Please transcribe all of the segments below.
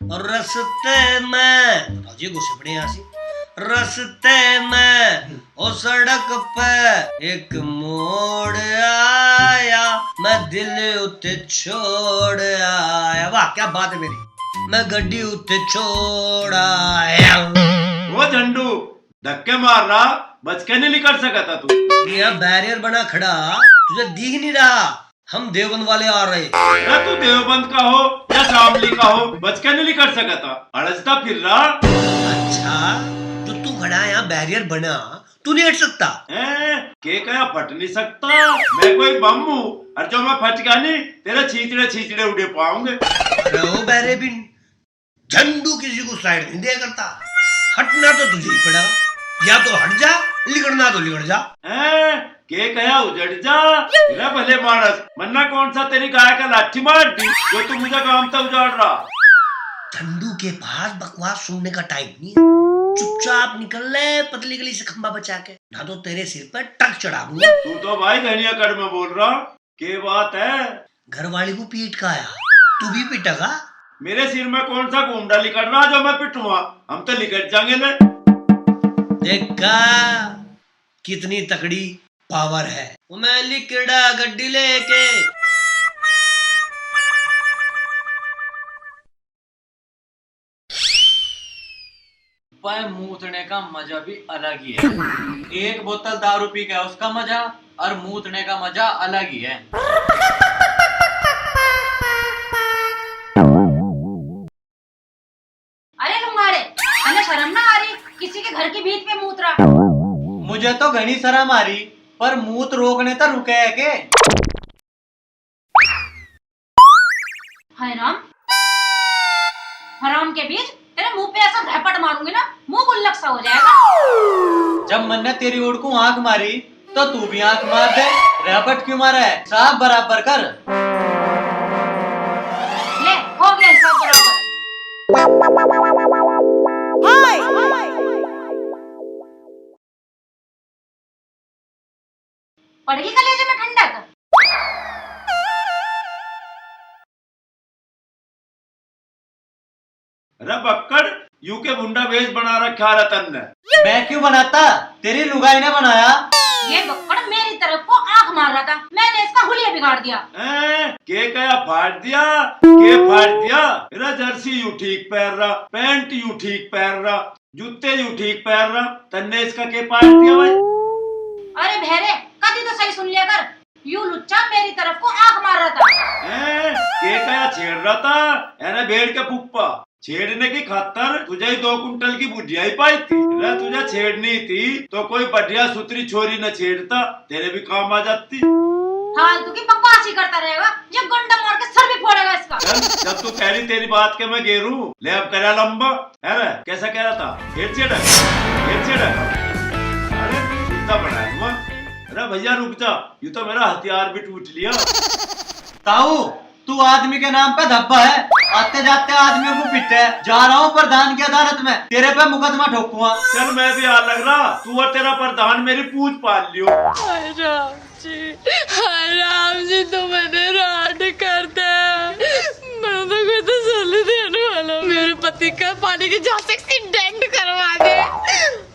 और रस्ते में जी गुस्से पड़े यहाँ से। रस्ते में ओ सड़क पे एक मोड़ आया, मैं दिल उते छोड़ आया। वाह क्या बात है मेरी, मैं गड्डी उते छोड़ आया। वो झंडू धक्के मार रहा, बच के नहीं निकल सका था तू। यहाँ बैरियर बना खड़ा, तुझे दिख नहीं रहा हम देवबंद वाले आ रहे। अरे तू देवबंद का हो या शामली का हो, बच के नहीं निकल सका था, अड़चता फिर रहा। अच्छा जो तू खड़ा है यहाँ बैरियर बना, तू नहीं हट सकता? के कया फट नहीं सकता, मैं कोई बम हूँ और जो मैं फट गया नहीं तेरे छींचड़े छींचड़े उड़े पाऊंगे। रहो बैरे बिन, झंडू किसी को साइड नहीं दिया करता। हटना तो तुझे ही पड़ा, या तो हट जा, लिगड़ना तो लिगड़ जा। के कया उजड़ जा तेरा भले मानस, मन्ना कौन सा तेरी गाय का लाठी मार दी जो तू मुझे काम था उजाड़ रहा। झंडू के पास बकवास सुनने का टाइम नहीं है, चुपचाप निकल ले पतली गली से खंबा बचा के, ना तो तेरे सिर पर ट्रक चढ़ा दूंगा। तू तो भाई घनिया कड़ में बोल रहा, के बात है? घर वाली को पीट का आया, तू भी पिटेगा? मेरे सिर में कौन सा घूमड़ा लिकड़ रहा जो मैं पिटूंगा, हम तो लिकट जाएंगे ले। देखा कितनी तकड़ी पावर है। मैं लिकड़ा गड्डी लेके। पर मूतने का मजा भी अलग ही है। एक बोतल दारू पी के उसका मजा और मूतने का मजा अलग ही है। अरे लुंगाड़े, हमें शर्म ना आ रही किसी के घर की भीत पे मूत रहा? मुझे तो घनी शर्म आ रही, पर मूत रोकने तो रुके है के? हाय राम, हराम के बीच तेरे मुंह पे ऐसा झपट मारूंगी ना, मुंह गुल्लक सा हो जाएगा। जब मैंने तेरी ओर को आंख मारी तो तू भी आंख मार दे। रैपट क्यों मारा है, साफ बराबर कर। ले हो गया सब बराबर। पड़ेगी कलेजे में ठंडक। अरे बक्कड़, यू के बुंडा वेश बना रखा रतन ने। मैं क्यों बनाता, तेरी लुगाई ने बनाया। ये बक्कड़ मेरी तरफ को आंख मार रहा था, मैंने इसका हुलिया बिगाड़ दिया। के कया फाड़ दिया, के फाड़ दिया? मेरा जर्सी यू ठीक पहन रहा, पैंट यू ठीक पहन रहा, जूते यू ठीक पहन रहा, तन्ने इसका के फाड़ दिया भाई? अरे भेरे कभी तो सही सुन लिया कर, यू लुच्चा मेरी तरफ को आंख मार रहा था। के कया छेड़ रहा था, ऐने भेड़ के पुप्पा छेड़ने की खातर तुझे ही 2 कुंटल की बुढ़िया ही पाई थी। अरे तुझे छेड़नी थी तो कोई बढ़िया सुतरी छोरी न छेड़ता, तेरे भी काम आ जाती। फालतू की बकवास ही करता रहेगा, ये गुंडा मार के सर भी फोड़ेगा इसका। जब तू कह रही तेरी बात के मैं गेरू ले, अब करा लंबा है। कैसा कह रहा था, घेर छेड़ा घेर छेड़ा। अरे कुत्ता बना है हुआ। अरे भैया रुक जा, यू तो मेरा हथियार भी टूट लिया। ताऊ तू आदमी के नाम पे धब्बा है, आते जाते आदमियों को पिटता है। जा रहा हूँ प्रधान की अदालत में, तेरे पे मुकदमा ठोकूंगा। चल मैं भी आ लग रहा, तू और तेरा प्रधान मेरी पूछ पाल लियो। हाय राम जी तो मैंने राड कर दे, मैं तो कोई तसल्ली देने वाला, मेरे पति का पानी की झांस एक्सीडेंट करवा दे,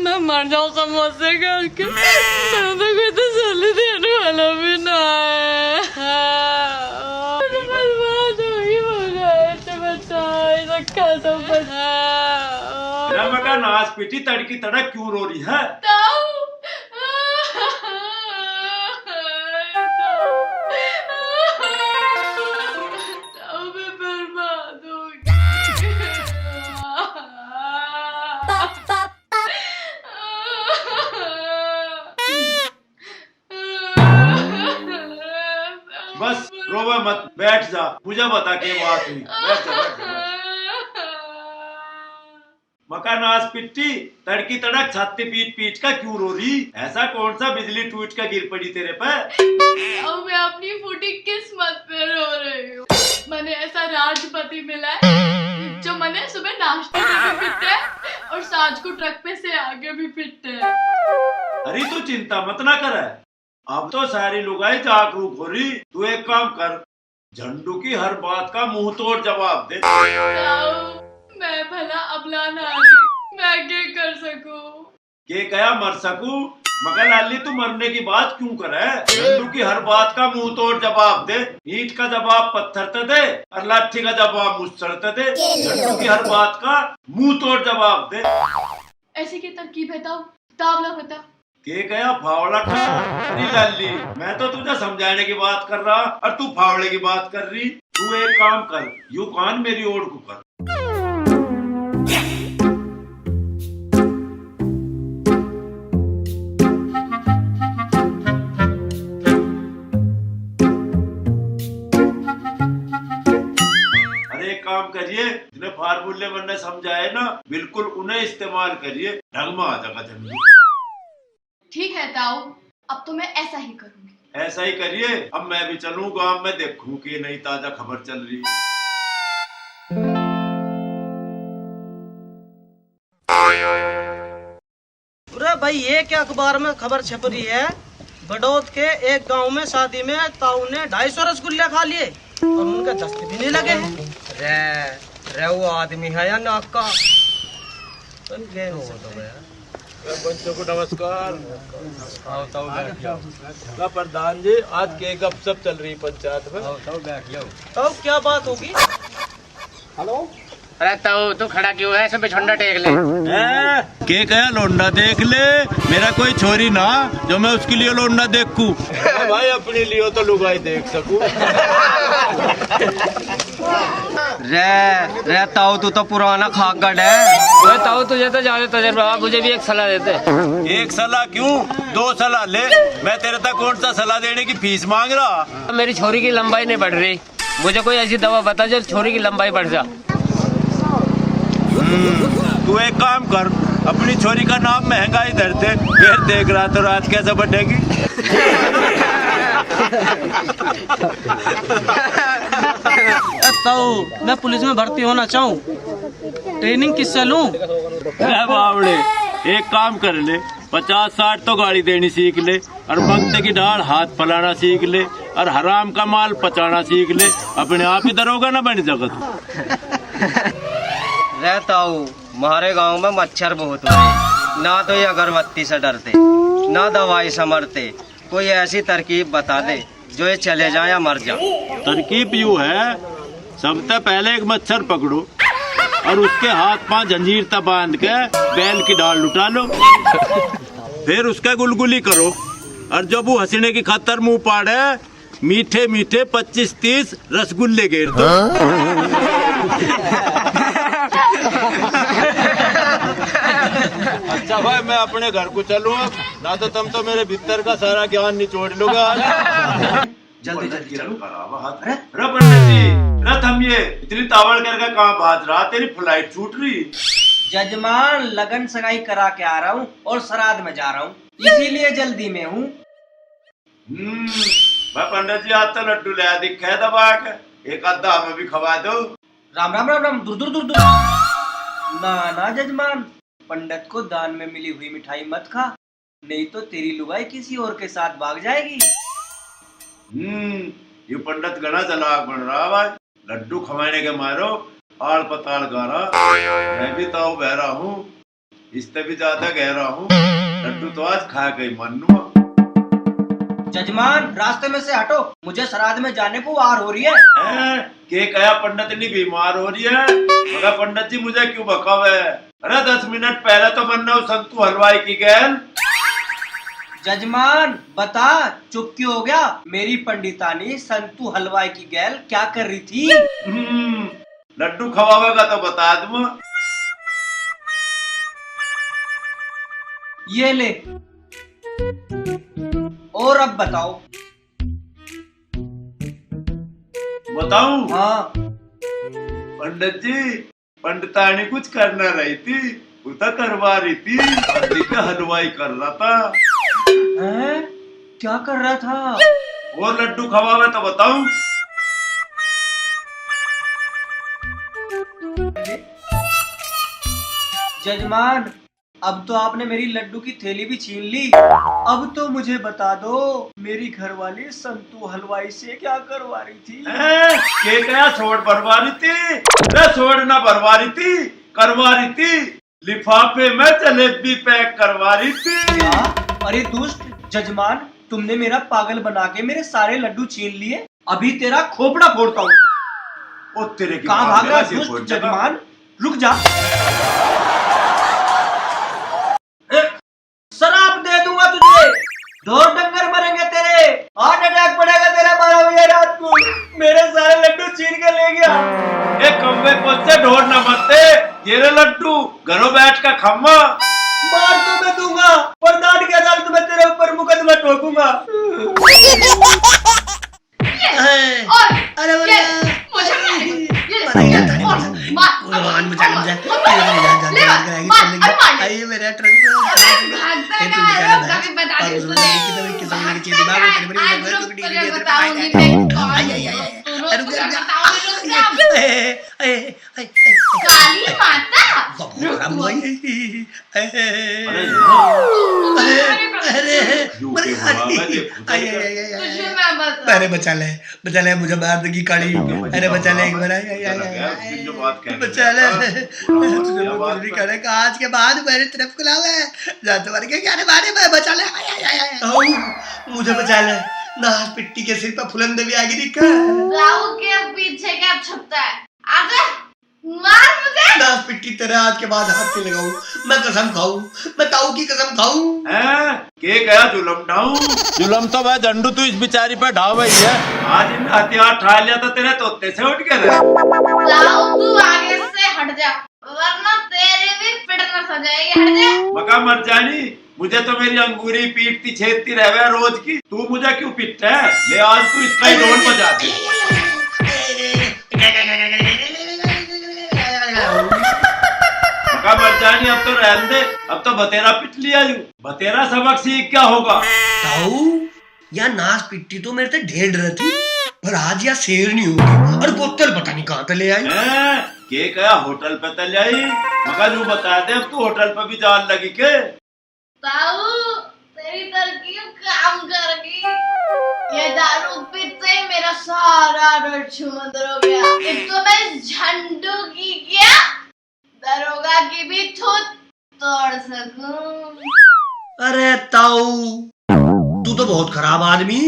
मैं मर जाऊँ समोसे खा के, मैं तो कोई तसल्ली देने वाला भी ना है। मका नाच पीटी तड़की तड़क क्यों रो रही है? बस रोवे मत, बैठ जा, मुझे बता के बात हुई। बैठ जा, बैठ जा। मका नाच पिट्टी तड़की तड़क छाती पीट पीट का क्यों रो रही? ऐसा कौन सा बिजली टूट कर गिर पड़ी तेरे पे? अब मैं अपनी फूटी किस्मत पे रो रही हूँ। मैंने ऐसा राजपति मिला है जो मैंने सुबह नाश्ते में भी पिटते हैं और सांझ को ट्रक पे से आगे भी पिटते हैं। अरे तू चिंता मत ना कर, अब तो सारी लुगाई जागरूक हो रही। तू एक काम कर, झंडू की हर बात का मुंह तोड़ जवाब दे। सकूं। के कया मर सकूं? मगर लाली तू मरने की बात क्यों करे? लड्डू की हर बात का मुंह तोड़ जवाब दे। ईंट का जवाब पत्थर ते दे और लाठी का जवाब मुझसर ते दे। लड्डू की हर बात का मुंह तोड़ जवाब दे। ऐसी की तरकीब है तावला बता। के कया फावड़ा था? अरे लाली मैं तो तुझे समझाने की बात कर रहा और तू फावड़े की बात कर रही। तू एक काम कर, यू कान मेरी ओर को कर। अरे एक काम करिए, जिन्हें फार्मूले मैंने समझाए ना बिल्कुल उन्हें इस्तेमाल करिए, ढंग में आ जाएगा जल्दी। ठीक है ताऊ, अब तो मैं ऐसा ही करूंगी। ऐसा ही करिए। अब मैं भी चलूं गांव में, देखूं कि नई ताजा खबर चल रही। अरे भाई ये क्या अखबार में खबर छप रही है? बड़ौद के एक गांव में शादी में ताऊ ने 250 रसगुल्ले खा लिए और उनके दस्त भी नहीं लगे हैं। रे वो आदमी है या नाक का? बच्चों को नमस्कार। प्रधान जी आज के गपशप चल रही पंचायत में। तो क्या बात होगी? अरे ताऊ तू खड़ा क्यों है? सब झंडा टेक ले। के कया लोंडा देख ले, मेरा कोई छोरी ना जो मैं उसके लिए लोंडा देखूं। भाई अपने लिए तो लुगाई देख सकूं। रे ताऊ तू तो पुराना खाकड़ है। ताऊ तुझे तो ज्यादा तजर्बा, मुझे भी एक सलाह देते। एक सलाह क्यों, 2 सलाह ले। मैं तेरे तक कौन सा सलाह देने की फीस मांग रहा? मेरी छोरी की लंबाई नहीं बढ़ रही, मुझे कोई ऐसी दवा बता जो छोरी की लंबाई बढ़ जा। तू एक काम कर, अपनी छोरी का नाम महंगाई धरते, फिर देख रहा तो रात कैसे बढ़ेगी। ताऊ मैं पुलिस में भर्ती होना चाहूँ, ट्रेनिंग किससे लूँ? बावड़े एक काम कर ले, 50-60 तो गाड़ी देनी सीख ले और वक्त की डाल हाथ फैलाना सीख ले और हराम का माल पचाना सीख ले। अपने आप ही दरोगा ना बन जगत। रहता हूँ हमारे गांव में मच्छर बहुत हुए, ना तो ये अगरबत्ती से डरते ना दवाई से मरते। कोई ऐसी तरकीब बता दे जो ये चले जाए या मर जाए। तरकीब यूँ है, सबसे पहले एक मच्छर पकड़ो और उसके हाथ पांव जंजीर तक बांध के बैल की डाल लुटा लो। फिर उसका गुलगुली करो और जब वो हंसने की खातर मुंह पाड़े मीठे मीठे 25-30 रसगुल्ले घेर दो। अच्छा भाई मैं अपने घर को चलूँ, ना तो तुम तो मेरे भीतर का सारा ज्ञान निचोड़ लोगे। जल्दी जल्दी चलो। अरे पंडित जी थमिए, इतनी तावड़ करके कहाँ भाग रहा? तेरी फ्लाइट छूट रही। जजमान लगन सगाई करा के आ रहा हूँ और श्राद्ध में जा रहा हूँ, इसीलिए जल्दी में हूँ। मैं पंडित जी आज तो लड्डू ले दिखा दबा के, एक आधा हमें भी खवा दो। राम राम राम राम, दूर दूर दूर दूर। ना जजमान, पंडित को दान में मिली हुई मिठाई मत खा, नहीं तो तेरी लुगाई किसी और के साथ भाग जाएगी। ये पंडित घना चालाक बन रहा भाई। लड्डू खवाने के मारो आड़ पताड़ गारा। मैं भी तो बहरा हूँ, इससे भी ज्यादा गहरा हूँ। लड्डू तो आज खा गई मन्नू। जजमान रास्ते में से हटो, मुझे श्राद्ध में जाने को वार हो रही है। के कया पंडित नहीं बीमार हो रही है? मगर पंडित जी मुझे क्यों बकावे? अरे 10 मिनट पहले तो मन्ना संतू हलवाई की गैल। जजमान बता, चुप क्यों हो गया? मेरी पंडितानी संतू हलवाई की गैल क्या कर रही थी? लड्डू खवावेगा तो बता दूं। ये ले, और अब बताओ। बताऊं? हाँ। पंडित जी पंडितानी कुछ करना रही थी, उतना करवा रही थी, हलवाई कर रहा था। हैं? क्या कर रहा था? और लड्डू खवावे तो बताऊं? जजमान अब तो आपने मेरी लड्डू की थैली भी छीन ली, अब तो मुझे बता दो मेरी घरवाली संतू हलवाई से क्या करवा रही थी? क्या छोड़ भरवा रही थी? छोड़ ना भरवा रही थी, करवा रही थी। लिफाफे में जलेबी पैक करवा रही थी। क्या? अरे दुष्ट जजमान, तुमने मेरा पागल बना के मेरे सारे लड्डू छीन लिए। अभी तेरा खोपड़ा फोड़ता हूँ। ओ तेरे की कहाँ माँ भागा मेरा सिर दुष्ट फोड़ देगा। जजमान? रुक जा। शराब दे दूंगा तुझे। 2 डंगर मरेंगे तेरे। हार्ट अटैक पड़ेगा तेरा 12 बजे रात को। मेरे सारे लड्डू छीन के ले गया। ए कौवे को से ढोर न मरते, ये रे लड्डू घरों बैठ का खम्मा। मार तो मैं दूंगा, प्रधान के अदालत में तेरे ऊपर मुकदमा ठोकूंगा। और अरे ये मुझे भगवान बचा ले मुझे। आइए मेरा ट्रक काली माता अरे बचा ले मुझे मार देगी काली। अरे बचा ले एक बार बचा ले। तुझे कुछ नहीं करे आज के बाद मेरी तरफ खुला हुआ है। जा तुम्हारे क्या मारे मैं बचा ले। मुझे बचा ले। नाच पिट्टी के सिर पर फुलंदे भी आगे दिखा। राहु के पीछे क्या छुपता है? आजा मार मुझे। नाच पिट्टी तेरे आज के बाद हाथ से लगाऊं। मैं कसम खाऊं, मैं ताऊ की कसम खाऊं। के गया जुलम ढाऊं। जुलम तो भाई झंडू तू इस बेचारी पे ढा गई है। आज इन हथियार ठा लिया तो तेरे तोते से उठ के रहे। राहु तू आगे से हट जा, वरना तेरी भी फिटनेस हो जाएगी। हट जा। मका मर जानी, मुझे तो मेरी अंगूरी पीटती छेदती रहे रोज की। तू मुझे क्यों पीटता है? ले आज तू इसका ही ढोल बजा दे। मका मर जानी, अब तो रहने दे। अब तो बतेरा पिट लिया यू। बतेरा सबक सीख क्या होगा? ताऊ या नाच पिट्टी तो मेरे से ढेर डर थी, पर आज या शेर नहीं होगी। और बोतल पता नहीं कहाँ से ले आई। के कया होटल पे तल आई। मगर यू बता दे, अब तू होटल पे भी जान लगी के? ताऊ तेरी तरकीब काम कर गई। ये दारू पीते ही मेरा सारा डर छुमंदर हो गया। एक तो मैं इस झंडू की क्या दरोगा की भी थूत तोड़ सकूं। अरे ताऊ तू तो बहुत खराब आदमी।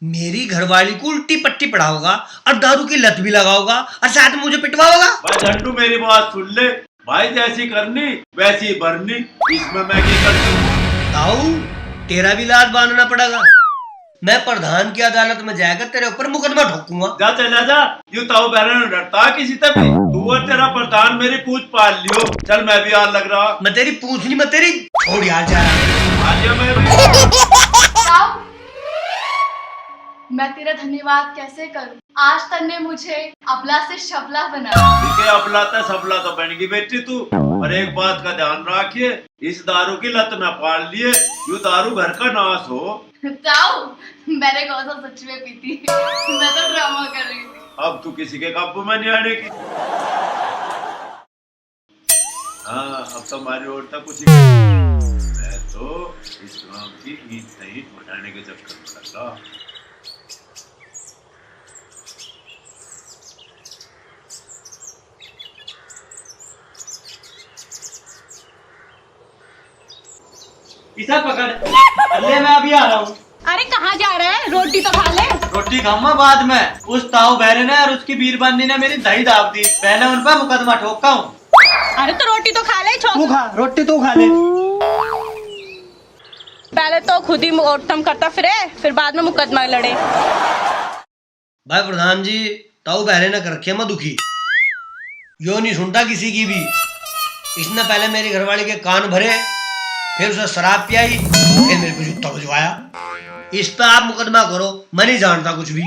मेरी घरवाली को उल्टी पट्टी पढ़ाओगा और दारू की लत भी लगाओगा और साथ में मुझे पिटवाओगा। भाई झंडू मेरी बात सुन ले। भाई जैसी करनी वैसी भरनी, इसमें मैं क्या कर दूं? ताऊ तेरा भी लाज बांधना पड़ेगा। मैं प्रधान की अदालत में जाकर तेरे ऊपर मुकदमा ठोकूंगा। जा चला जा। यू ताऊ बहन डरता किसी तक। तू और तेरा प्रधान मेरी पूछ पाल लियो। चल मैं भी यार लग रहा। मैं तेरी पूछ नहीं, मैं तेरी छोड़ यार जा रहा। आलिया मैं भी। ताऊ, मैं तेरा धन्यवाद कैसे करूं? आज तक ने मुझे अबला से शबला बनाया। ठीक है, अबला था सबला तो बन गई बेटी तू। पर एक बात का ध्यान रखिए, इस दारू की लत न पाल लिए, यू दारू घर का नाश हो। ताऊ मैंने कौन सा सच में पी थी? मैं तो ड्रामा कर रही थी। अब तू किसी के काबू में नहीं आने की। हाँ अब तो हमारी ओर तक कुछ मैं तो इस गांव की ईद नहीं बढ़ाने के चक्कर में लगा। इसे पकड़। अल्ले मैं अभी आ रहा हूँ। अरे कहाँ जा रहे हैं? रोटी तो खा ले। रोटी खाऊंगा बाद में। उस ताऊ बहरे ने और उसकी बीरबंदी ने मेरी दही दाब दी। पहले उन पर मुकदमा ठोकता हूँ। अरे तो रोटी तो खा ले। तू खा रोटी, तू खा ले। पहले तो खुद ही मोटम करता फिर बाद में मुकदमा लड़े। भाई प्रधान जी, ताऊ बहरे ने कर रखे मैं दुखी। यो नहीं सुनता किसी की भी। इसने पहले मेरी घरवाली के कान भरे, फिर उसे शराब पियाई, फिर मेरे को जूता बजवाया। इस पे आप मुकदमा करो, मैं नहीं जानता कुछ भी।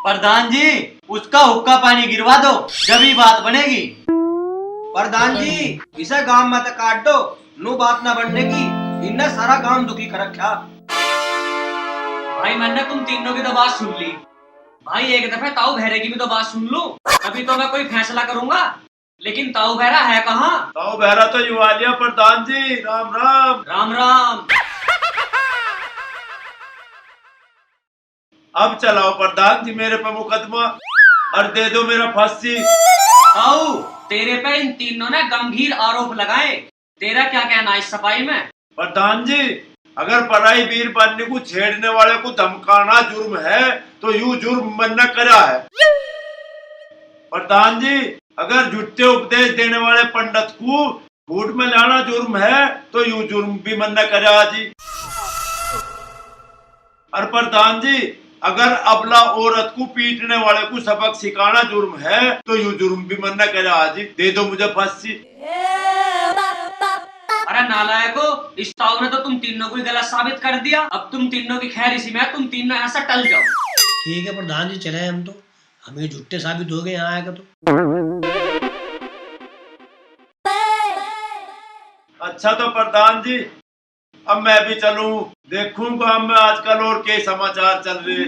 प्रधान जी उसका हुक्का पानी गिरवा दो, जब ही बात बनेगी। प्रधान जी इसे गांव में तो काट दो, नो बात ना बनने की। इनने सारा गांव दुखी कर रखा। भाई मैंने तुम तीनों की तो बात सुन ली। भाई एक दफे ताऊ बहरे की भी तो बात सुन लो, तभी तो मैं कोई फैसला करूंगा। लेकिन ताऊ बहरा है कहाँ? ताऊ बहरा तो युवालिया। प्रधान जी राम राम। राम राम। अब चलाओ प्रधान जी मेरे पे मुकदमा और दे दो मेरा फांसी। ताऊ तेरे पे इन तीनों ने गंभीर आरोप लगाए। तेरा क्या कहना है इस सफाई में? प्रधान जी, अगर पराई वीर बनने को छेड़ने वाले को धमकाना जुर्म है तो यूं जुर्म मन्ना करा है। प्रधान जी, अगर झूठे उपदेश देने वाले पंडित को फूट में लाना जुर्म है तो यूं जुर्म भी मन्ना करा जी। और प्रधान जी, अगर अबला औरत को पीटने वाले को सबक सिखाना जुर्म है तो यूं जुर्म भी मन्ना करा जी। दे दो मुझे फांसी। अरे नालायको, इस ताऊ ने तो तुम तीनों को ही गलत साबित कर दिया। अब तुम तीनों की खैर इसी में है, तुम तीनों यहाँ से टल जाओ। ठीक है प्रधान जी, चले हम तो, हमें झूठे साबित हो गए यहाँ आएगा तो। अच्छा तो प्रधान जी, अब मैं भी चलूं, देखूं गांव में आजकल और क्या समाचार चल रहे।